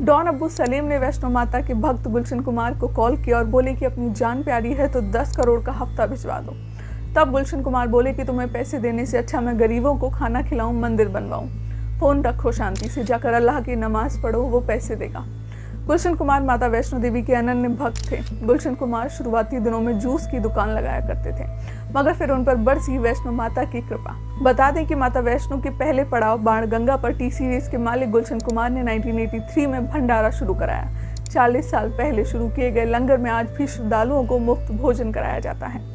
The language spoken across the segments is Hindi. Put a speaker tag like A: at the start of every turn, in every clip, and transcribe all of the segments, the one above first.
A: डॉन अब्बू सलीम ने वैष्णो माता के भक्त गुलशन कुमार को कॉल किया और बोले कि अपनी जान प्यारी है तो 10 करोड़ का हफ्ता भिजवा दो। तब गुलशन कुमार बोले कि तुम्हें पैसे देने से अच्छा मैं गरीबों को खाना खिलाऊं, मंदिर बनवाऊं। फोन रखो, शांति से जाकर अल्लाह की नमाज पढ़ो, वो पैसे देगा। गुलशन कुमार माता वैष्णो देवी के अनन्य भक्त थे। गुलशन कुमार शुरुआती दिनों में जूस की दुकान लगाया करते थे, मगर फिर उन पर बरसी वैष्णो माता की कृपा। बता दें कि माता वैष्णो के पहले पड़ाव बाणगंगा पर टी सीरीज के मालिक गुलशन कुमार ने 1983 में भंडारा शुरू कराया। 40 साल पहले शुरू किए गए लंगर में आज भी श्रद्धालुओं को मुफ्त भोजन कराया जाता है।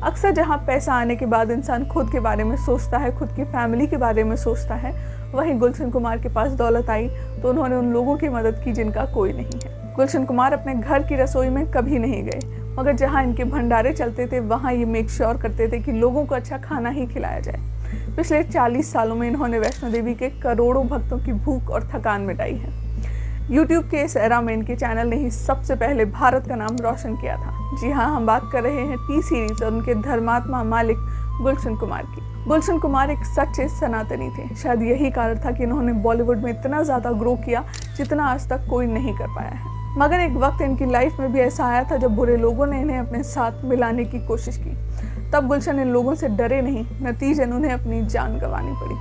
A: अक्सर जहां पैसा आने के बाद इंसान खुद के बारे में सोचता है, खुद की फैमिली के बारे में सोचता है, वहीं गुलशन कुमार के पास दौलत आई तो उन्होंने उन लोगों की मदद की जिनका कोई नहीं है। गुलशन कुमार अपने घर की रसोई में कभी नहीं गए, मगर जहां इनके भंडारे चलते थे वहां ये मेक श्योर करते थे कि लोगों को अच्छा खाना ही खिलाया जाए। पिछले 40 सालों में इन्होंने वैष्णो देवी के करोड़ों भक्तों की भूख और थकान मिटाई है। यूट्यूब के इस एरा में इनके चैनल ने ही सबसे पहले भारत का नाम रोशन किया था। जी हाँ, हम बात कर रहे हैं टी सीरीज और उनके धर्मात्मा मालिक गुलशन कुमार की। गुलशन कुमार एक सच्चे सनातनी थे। शायद यही कारण था कि इन्होंने बॉलीवुड में इतना ज़्यादा ग्रो किया जितना आज तक कोई नहीं कर पाया है। मगर एक वक्त इनकी लाइफ में भी ऐसा आया था जब बुरे लोगों ने इन्हें अपने साथ मिलाने की कोशिश की। तब गुलशन इन लोगों से डरे नहीं, नतीजन उन्हें अपनी जान गंवानी पड़ी।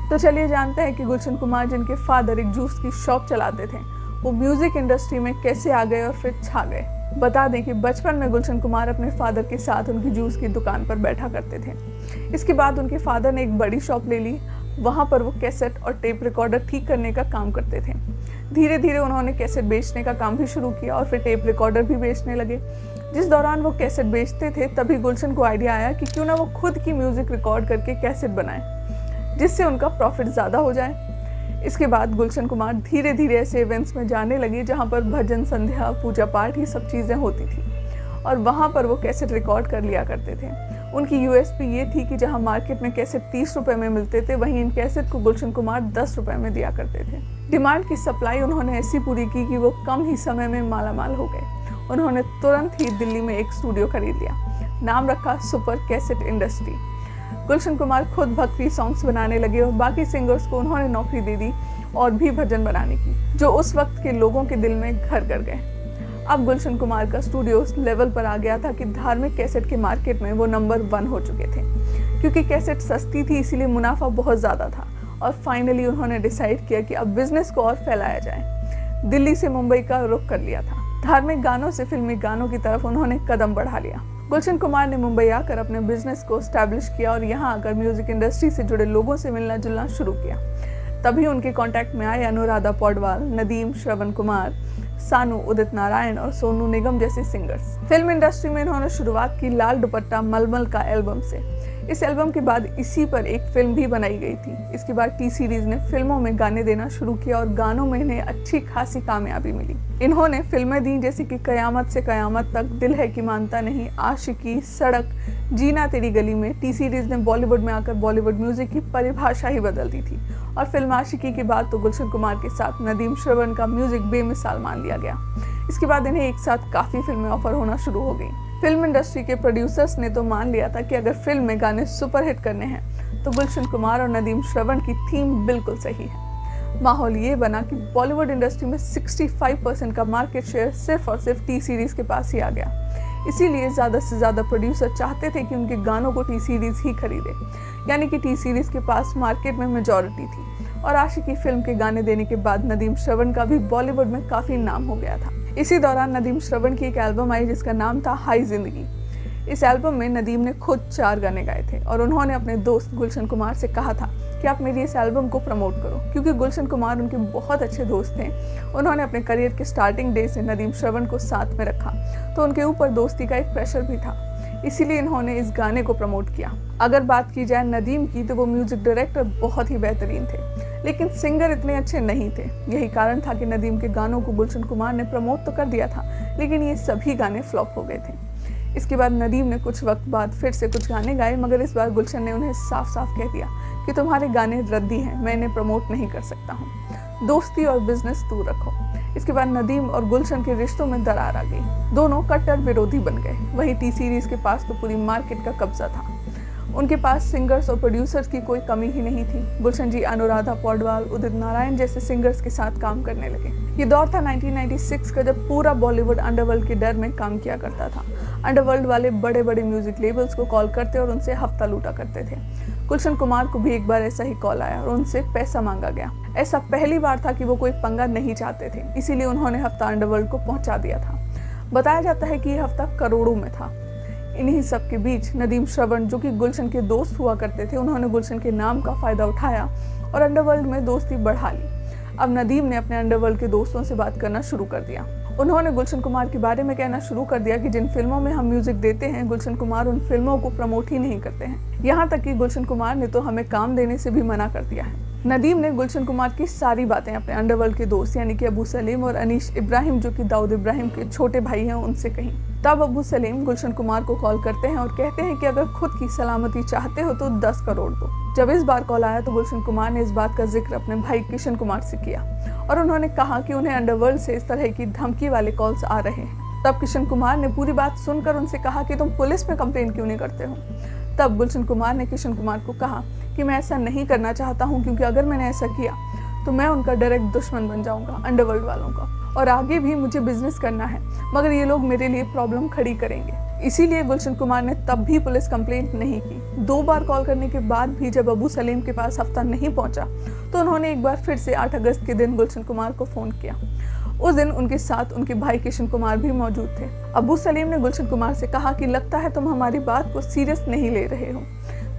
A: तो चलिए जानते हैं कि गुलशन कुमार, जिनके फादर एक जूस की शॉप चलाते थे, वो म्यूजिक इंडस्ट्री में कैसे आ गए और फिर छा गए। बता दें कि बचपन में गुलशन कुमार अपने फादर के साथ उनकी जूस की दुकान पर बैठा करते थे। इसके बाद उनके फादर ने एक बड़ी शॉप ले ली। वहाँ पर वो कैसेट और टेप रिकॉर्डर ठीक करने का काम करते थे। धीरे धीरे उन्होंने कैसेट बेचने का काम भी शुरू किया और फिर टेप रिकॉर्डर भी बेचने लगे। जिस दौरान वो कैसेट बेचते थे तभी गुलशन को आइडिया आया कि क्यों ना वो खुद की म्यूजिक रिकॉर्ड करके कैसेट बनाए, जिससे उनका प्रॉफिट ज़्यादा हो जाए। इसके बाद गुलशन कुमार धीरे धीरे ऐसे इवेंट्स में जाने लगे जहाँ पर भजन, संध्या, पूजा पाठ, ये सब चीज़ें होती थी और वहाँ पर वो कैसेट रिकॉर्ड कर लिया करते थे। उनकी यूएसपी ये थी कि जहाँ मार्केट में कैसेट 30 रुपए में मिलते थे, वहीं इन कैसेट को गुलशन कुमार 10 रुपए में दिया करते थे। डिमांड की सप्लाई उन्होंने ऐसी पूरी की कि वो कम ही समय में मालामाल हो गए। उन्होंने तुरंत ही दिल्ली में एक स्टूडियो खरीद लिया। नाम रखा super cassette industry. Gulshan Kumar खुद भक्ति सॉन्ग्स बनाने लगे और बाकी सिंगर्स को उन्होंने नौकरी दे दी और भी भजन बनाने की, जो उस वक्त के लोगों के दिल में घर कर गए। अब गुलशन कुमार का स्टूडियो उस लेवल पर आ गया था कि धार्मिक कैसेट के मार्केट में वो नंबर 1 हो चुके थे। क्योंकि कैसेट सस्ती थी इसीलिए मुनाफा बहुत ज़्यादा था और फाइनली उन्होंने डिसाइड किया कि अब बिजनेस को और फैलाया जाए। दिल्ली से मुंबई का रुख कर लिया था। धार्मिक गानों से फिल्मी गानों की तरफ उन्होंने कदम बढ़ा लिया। गुलशन कुमार ने मुंबई आकर अपने बिजनेस को स्टैब्लिश किया और यहाँ आकर म्यूजिक इंडस्ट्री से जुड़े लोगों से मिलना जुलना शुरू किया। तभी उनके कांटेक्ट में आए अनुराधा पौडवाल, नदीम, श्रवण कुमार, सानू, उदित नारायण और सोनू निगम जैसे सिंगर्स। फिल्म इंडस्ट्री में इन्होंने शुरुआत की लाल दुपट्टा मलमल का एल्बम से। इस एल्बम के बाद इसी पर एक फिल्म भी बनाई गई थी। इसके बाद टी सीरीज ने फिल्मों में गाने देना शुरू किया और गानों में इन्हें अच्छी खासी कामयाबी मिली। इन्होंने फिल्में दी जैसे कि कयामत से कयामत तक, दिल है कि मानता नहीं, आशिकी, सड़क, जीना तेरी गली में। टी सीरीज ने बॉलीवुड में आकर बॉलीवुड म्यूजिक की परिभाषा ही बदल दी थी और फिल्म आशिकी के बाद तो गुलशन कुमार के साथ नदीम, श्रवण का म्यूजिक बेमिसाल मान लिया गया। इसके बाद इन्हें एक साथ काफ़ी फिल्में ऑफर होना शुरू हो गई। फिल्म इंडस्ट्री के प्रोड्यूसर्स ने तो मान लिया था कि अगर फिल्म में गाने सुपरहिट करने हैं तो गुलशन कुमार और नदीम श्रवण की थीम बिल्कुल सही है। माहौल ये बना कि बॉलीवुड इंडस्ट्री में 65% का मार्केट शेयर सिर्फ और सिर्फ टी सीरीज के पास ही आ गया। इसीलिए ज़्यादा से ज़्यादा प्रोड्यूसर चाहते थे कि उनके गानों को टी सीरीज ही खरीदे, यानी कि टी सीरीज के पास मार्केट में मेजॉरिटी थी। और आशिकी फिल्म के गाने देने के बाद नदीम श्रवण का भी बॉलीवुड में काफ़ी नाम हो गया था। इसी दौरान नदीम श्रवण की एक एल्बम आई जिसका नाम था हाई जिंदगी। इस एल्बम में नदीम ने खुद 4 गाने गाए थे और उन्होंने अपने दोस्त गुलशन कुमार से कहा था कि आप मेरी इस एल्बम को प्रमोट करो। क्योंकि गुलशन कुमार उनके बहुत अच्छे दोस्त थे, उन्होंने अपने करियर के स्टार्टिंग डे से नदीम श्रवण को साथ में रखा, तो उनके ऊपर दोस्ती का एक प्रेशर भी था। इसीलिए इन्होंने इस गाने को प्रमोट किया। अगर बात की जाए नदीम की तो वो म्यूजिक डायरेक्टर बहुत ही बेहतरीन थे, लेकिन सिंगर इतने अच्छे नहीं थे। यही कारण था कि नदीम के गानों को गुलशन कुमार ने प्रमोट तो कर दिया था, लेकिन ये सभी गाने फ्लॉप हो गए थे। इसके बाद नदीम ने कुछ वक्त बाद फिर से कुछ गाने गाए, मगर इस बार गुलशन ने उन्हें साफ साफ कह दिया कि तुम्हारे गाने रद्दी हैं, मैं इन्हें प्रमोट नहीं कर सकता हूँ, दोस्ती और बिजनेस दूर रखो। इसके बाद नदीम और गुलशन के रिश्तों में दरार आ गई। दोनों कट्टर विरोधी बन गए। वहीं टी सीरीज के पास तो पूरी मार्केट का कब्जा था। उनके पास सिंगर्स और प्रोड्यूसर्स की कोई कमी ही नहीं थी। गुलशन जी अनुराधा पौडवाल, उदित नारायण जैसे सिंगर्स के साथ काम करने लगे। ये दौर था 1996 का, जब पूरा बॉलीवुड अंडरवर्ल्ड के डर में काम किया करता था। अंडरवर्ल्ड वाले बड़े बड़े म्यूजिक लेबल्स को कॉल करते और उनसे हफ्ता लूटा करते थे। गुलशन कुमार को भी एक बार ऐसा ही कॉल आया और उनसे पैसा मांगा गया। ऐसा पहली बार था कि वो कोई पंगा नहीं चाहते थे, इसीलिए उन्होंने हफ्ता अंडरवर्ल्ड को पहुंचा दिया था। बताया जाता है कि यह हफ्ता करोड़ों में था। इन्हीं सब के बीच नदीम श्रवण, जो कि गुलशन के दोस्त हुआ करते थे, उन्होंने गुलशन के नाम का फायदा उठाया और अंडरवर्ल्ड में दोस्ती बढ़ा ली। अब नदीम ने अपने अंडरवर्ल्ड के दोस्तों से बात करना शुरू कर दिया। उन्होंने गुलशन कुमार के बारे में कहना शुरू कर दिया कि जिन फिल्मों में हम म्यूजिक देते हैं, गुलशन कुमार उन फिल्मों को प्रमोट ही नहीं करते हैं। यहाँ तक कि गुलशन कुमार ने तो हमें काम देने से भी मना कर दिया है। नदीम ने गुलशन कुमार की सारी बातें अपने अंडरवर्ल्ड के दोस्त यानी कि अबू सलीम और अनीश इब्राहिम, जो कि दाऊद इब्राहिम के छोटे भाई हैं, उनसे कही। तब अबू सलीम गुलशन कुमार को कॉल करते हैं और कहते हैं कि अगर खुद की सलामती चाहते हो तो 10 करोड़ दो। जब इस बार कॉल आया तो गुलशन कुमार ने इस बात का जिक्र अपने भाई किशन कुमार से किया और उन्होंने कहा कि उन्हें अंडरवर्ल्ड से इस तरह की धमकी वाले कॉल्स आ रहे हैं। तब किशन कुमार ने पूरी बात सुनकर उनसे कहा कि तुम पुलिस में कंप्लेन क्यों नहीं करते हो। तब गुलशन कुमार ने किशन कुमार को कहा कि मैं ऐसा नहीं करना चाहता हूँ, क्योंकि अगर मैंने ऐसा किया तो मैं उनका डायरेक्ट दुश्मन बन जाऊंगा, अंडरवर्ल्ड वालों का, और आगे भी मुझे बिजनेस करना है, मगर ये लोग मेरे लिए प्रॉब्लम खड़ी करेंगे। इसीलिए गुलशन कुमार ने तब भी पुलिस कंप्लेंट नहीं की। 2 बार कॉल करने के बाद भी जब अबू सलीम के पास हफ्ता नहीं पहुंचा तो उन्होंने एक बार फिर से 8 अगस्त के दिन गुलशन कुमार को फोन किया। उस दिन उनके साथ उनके भाई किशन कुमार भी मौजूद थे। अबू सलीम ने गुलशन कुमार से कहा कि लगता है तुम हमारी बात को सीरियस नहीं ले रहे हो,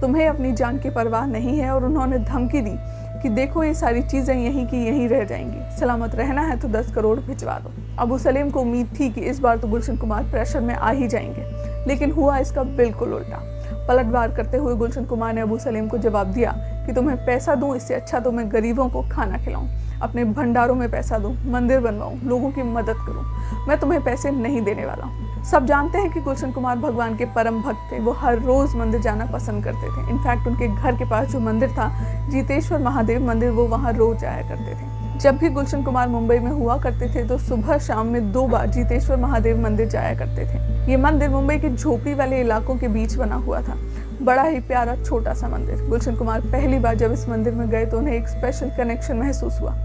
A: तुम्हें अपनी जान की परवाह नहीं है, और उन्होंने धमकी दी कि देखो ये सारी चीजें यहीं की यहीं रह जाएंगी, सलामत रहना है तो 10 करोड़ भिजवा दो। अबू सलीम को उम्मीद थी कि इस बार तो गुलशन कुमार प्रेशर में आ ही जाएंगे, लेकिन हुआ इसका बिल्कुल उल्टा। पलटवार करते हुए गुलशन कुमार ने अबू सलीम को जवाब दिया कि तुम्हें पैसा दूं, इससे अच्छा तो मैं गरीबों को खाना खिलाऊं, अपने भंडारों में पैसा दूं, मंदिर बनवाऊं, लोगों की मदद करूं, मैं तुम्हें पैसे नहीं देने वाला हूं। सब जानते हैं कि गुलशन कुमार भगवान के परम भक्त थे। वो हर रोज मंदिर जाना पसंद करते थे। इनफैक्ट उनके घर के पास जो मंदिर था, जीतेश्वर महादेव मंदिर, वो वहाँ रोज जाया करते थे। जब भी गुलशन कुमार मुंबई में हुआ करते थे तो सुबह शाम में 2 बार जीतेश्वर महादेव मंदिर जाया करते थे। ये मंदिर मुंबई के झोपड़ी वाले इलाकों के बीच बना हुआ था। बड़ा ही प्यारा छोटा सा मंदिर। गुलशन कुमार पहली बार जब इस मंदिर में गए तो उन्हें एक स्पेशल कनेक्शन महसूस हुआ।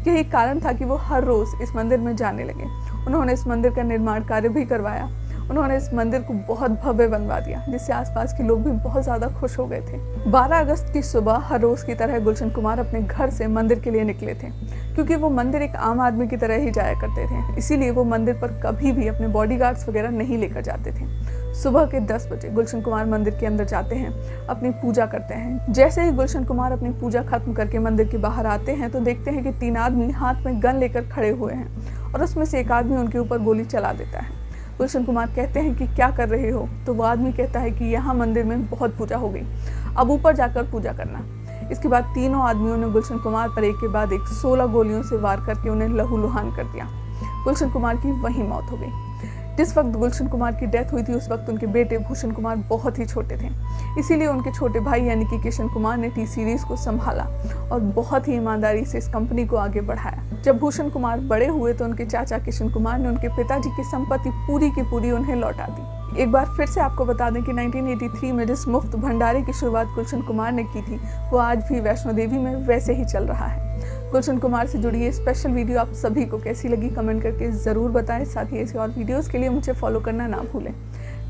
A: यही कारण था कि वो हर रोज इस मंदिर में जाने लगे। उन्होंने इस मंदिर का निर्माण कार्य भी करवाया। उन्होंने इस मंदिर को बहुत भव्य बनवा दिया, जिससे आसपास के लोग भी बहुत ज्यादा खुश हो गए थे। 12 अगस्त की सुबह हर रोज की तरह गुलशन कुमार अपने घर से मंदिर के लिए निकले थे, क्योंकि वो मंदिर एक आम आदमी की तरह ही जाया करते थे। इसीलिए वो मंदिर पर कभी भी अपने बॉडीगार्ड्स वगैरह नहीं लेकर जाते थे। सुबह के 10 बजे गुलशन कुमार मंदिर के अंदर जाते हैं, अपनी पूजा करते हैं। जैसे ही गुलशन कुमार अपनी पूजा खत्म करके मंदिर के बाहर आते हैं तो देखते हैं कि 3 आदमी हाथ में गन लेकर खड़े हुए हैं और उसमें से एक आदमी उनके ऊपर गोली चला देता है। गुलशन कुमार कहते हैं कि क्या कर रहे हो, तो वो आदमी कहता है कि यहाँ मंदिर में बहुत पूजा हो गई, अब ऊपर जाकर पूजा करना। इसके बाद तीनों आदमियों ने गुलशन कुमार पर एक के बाद एक 16 गोलियों से वार करके उन्हें लहूलुहान कर दिया। गुलशन कुमार की वहीं मौत हो गई। जिस वक्त गुलशन कुमार की डेथ हुई थी उस वक्त उनके बेटे भूषण कुमार बहुत ही छोटे थे, इसीलिए उनके छोटे भाई यानी कि किशन कुमार ने टी सीरीज को संभाला और बहुत ही ईमानदारी से इस कंपनी को आगे बढ़ाया। जब भूषण कुमार बड़े हुए तो उनके चाचा किशन कुमार ने उनके पिताजी की संपत्ति पूरी की पूरी उन्हें लौटा दी। एक बार फिर से आपको बता दें कि 1983 में जिस मुफ्त भंडारे की शुरुआत गुलशन कुमार ने की थी वो आज भी वैष्णो देवी में वैसे ही चल रहा है। गुलशन कुमार से जुड़ी ये स्पेशल वीडियो आप सभी को कैसी लगी कमेंट करके ज़रूर बताएं। साथ ही ऐसी और वीडियोस के लिए मुझे फॉलो करना ना भूलें।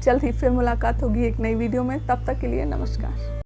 A: जल्द ही फिर मुलाकात होगी एक नई वीडियो में, तब तक के लिए नमस्कार।